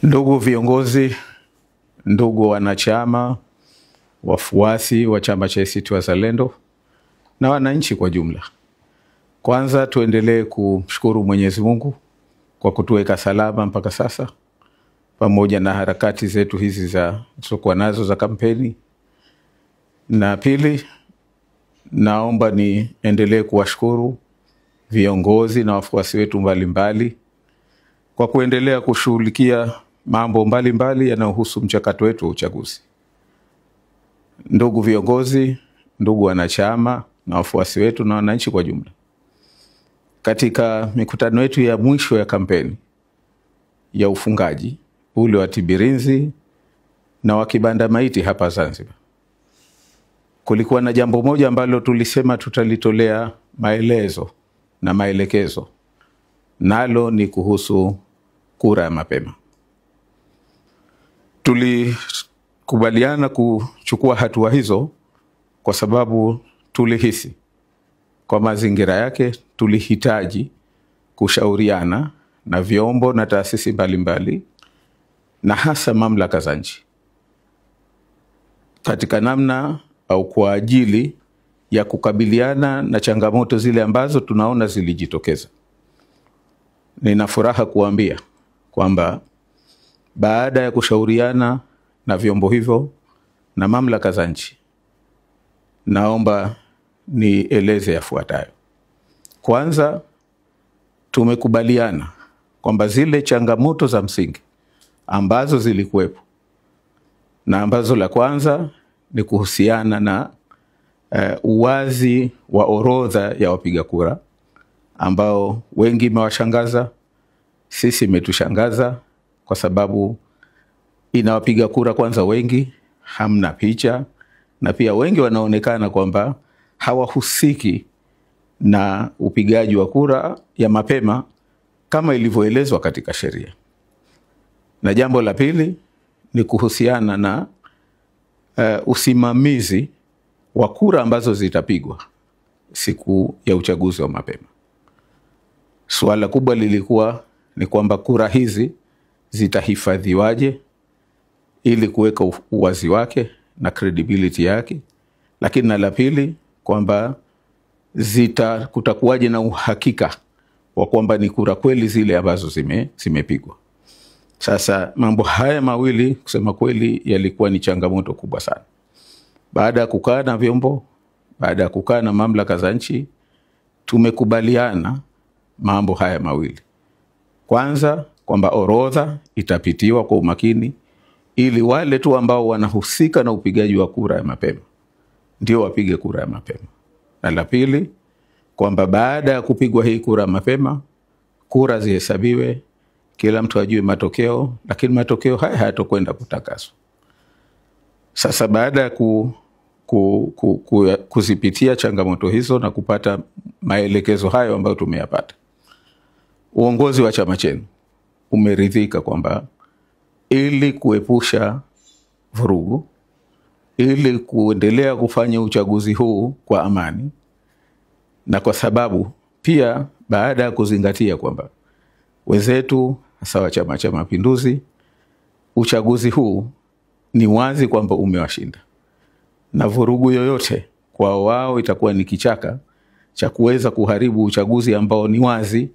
Ndugu viongozi, ndugu wanachama, wafuasi wa chama cha ACT Wazalendo na wananchi kwa jumla. Kwanza tuendelee kumshukuru Mwenyezi Mungu kwa kutuweka salama mpaka sasa, pamoja na harakati zetu hizi za tulizokuwa nazo za kampeni. Na pili, naomba niendelee kuwashukuru viongozi na wafuasi wetu mbalimbali kwa kuendelea kushughulikia mambo mbalimbali yanayohusu mchakato wetu wa uchaguzi. Ndugu viongozi, ndugu wanachama na wafuasi wetu na wananchi kwa jumla, katika mikutano yetu ya mwisho ya kampeni ya ufungaji ule wa Tibirinzi na wa Kibanda Maiti hapa Zanzibar, kulikuwa na jambo moja ambalo tulisema tutalitolea maelezo na maelekezo, nalo ni kuhusu kura ya mapema. Tulikubaliana kuchukua hatua hizo kwa sababu tulihisi kwa mazingira yake tulihitaji kushauriana na vyombo na taasisi mbalimbali na hasa mamlaka za nchi katika namna au kwa ajili ya kukabiliana na changamoto zile ambazo tunaona zilijitokeza. Nina furaha kuambia kwamba baada ya kushauriana na vyombo hivyo na mamlaka za nchi, naomba nieleze yafuatayo. Kwanza, tumekubaliana kwamba zile changamoto za msingi ambazo zilikuwepo, na ambazo la kwanza ni kuhusiana na uwazi wa orodha ya wapiga kura ambao wengi imewashangaza, sisi imetushangaza kwa sababu inawapiga kura kwanza wengi hamna picha, na pia wengi wanaonekana kwamba hawahusiki na upigaji wa kura ya mapema kama ilivyoelezwa katika sheria. Na jambo la pili ni kuhusiana na usimamizi wa kura ambazo zitapigwa siku ya uchaguzi wa mapema. Suala kubwa lilikuwa ni kwamba kura hizi zitahifadhiwaje ili kuweka uwazi wake na credibility yake, lakini na la pili kwamba kutakuwaje na uhakika wa kwamba ni kura kweli zile ambazo zimepigwa. Sasa mambo haya mawili kusema kweli yalikuwa ni changamoto kubwa sana. Baada ya kukaa na vyombo, baada ya kukaa na mamlaka za nchi, tumekubaliana mambo haya mawili. Kwanza kwamba orodha itapitiwa kwa umakini ili wale tu ambao wanahusika na upigaji wa kura ya mapema ndio wapige kura ya mapema. Na la pili kwamba baada ya kupigwa hii kura ya mapema, kura zihesabiwe, kila mtu ajue matokeo, lakini matokeo haya hayatakwenda kutakaswa. Sasa baada ya kuzipitia changamoto hizo na kupata maelekezo hayo ambayo tumeyapata, uongozi wa chama chenu umeridhika kwamba ili kuepusha vurugu, ili kuendelea kufanya uchaguzi huu kwa amani, na kwa sababu pia baada ya kuzingatia kwamba wenzetu hasa wa Chama cha Mapinduzi, uchaguzi huu ni wazi kwamba umewashinda, na vurugu yoyote kwa wao itakuwa ni kichaka cha kuweza kuharibu uchaguzi ambao ni wazi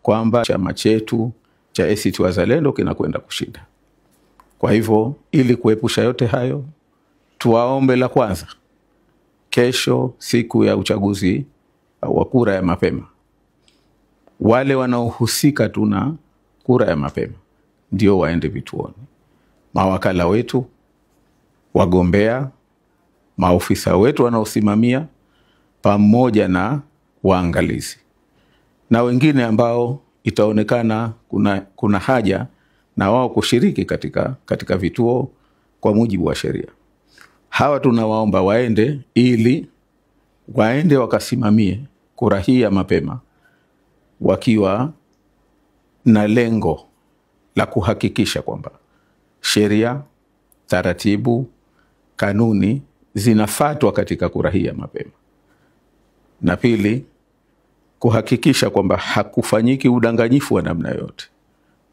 kwamba chama chetu cha ACT Wazalendo kinakwenda kushinda. Kwa hivyo ili kuepusha yote hayo, tuwaombe la kwanza, kesho siku ya uchaguzi wa kura ya mapema, wale wanaohusika tuna kura ya mapema ndio waende vituoni. Mawakala wetu, wagombea, maofisa wetu wanaosimamia, pamoja na waangalizi na wengine ambao itaonekana kuna haja na wao kushiriki katika vituo kwa mujibu wa sheria. Hawa tunawaomba waende ili waende wakasimamie kura hii ya mapema wakiwa na lengo la kuhakikisha kwamba sheria, taratibu, kanuni zinafuatwa katika kura hii ya mapema. Na pili, kuhakikisha kwamba hakufanyiki udanganyifu wa namna yote.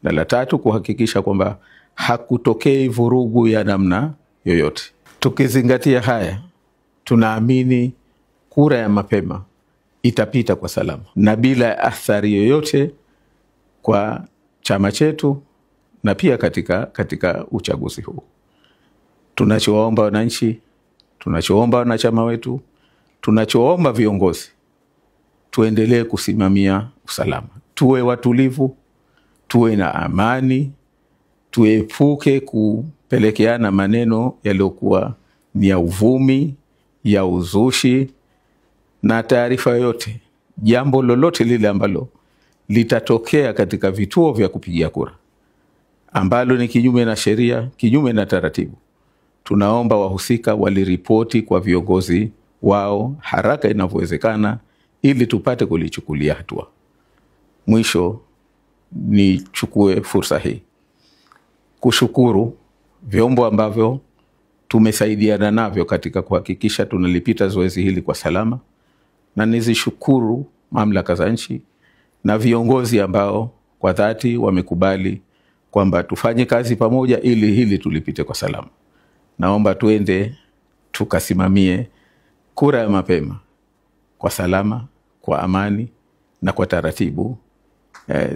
na la tatu kuhakikisha kwamba hakutokei vurugu ya namna yoyote. Tukizingatia haya, tunaamini kura ya mapema itapita kwa salama na bila athari yoyote kwa chama chetu na pia katika uchaguzi huu. Tunachoomba wananchi, tunachoomba wanachama wetu, tunachoomba viongozi, tuendelee kusimamia usalama. Tuwe watulivu, tuwe na amani, tuepuke kupelekeana maneno yaliyokuwa ni ya uvumi, ya uzushi na taarifa yoyote. Jambo lolote lile ambalo litatokea katika vituo vya kupigia kura ambalo ni kinyume na sheria, kinyume na taratibu, tunaomba wahusika waliripoti kwa viongozi wao haraka inavyowezekana ili tupate kulichukulia hatua. Mwisho, nichukue fursa hii kushukuru vyombo ambavyo tumesaidiana navyo katika kuhakikisha tunalipita zoezi hili kwa salama, na nizishukuru mamlaka za nchi na viongozi ambao kwa dhati wamekubali kwamba tufanye kazi pamoja ili hili tulipite kwa salama. Naomba tuende tukasimamie kura ya mapema kwa salama, kwa amani na kwa taratibu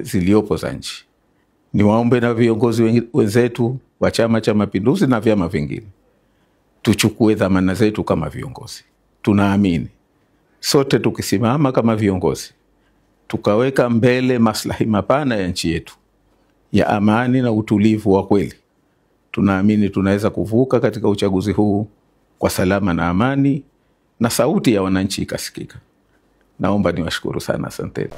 ziliopo za nchi. Niwaombe na viongozi wenzetu wa Chama cha Mapinduzi na vyama vingine, tuchukue dhamana zetu kama viongozi. Tunaamini sote tukisimama kama viongozi, tukaweka mbele maslahi mapana ya nchi yetu, ya amani na utulivu wa kweli, tunaamini tunaweza kuvuka katika uchaguzi huu kwa salama na amani na sauti ya wananchi ikasikika. Naomba niwashukuru sana, asanteni.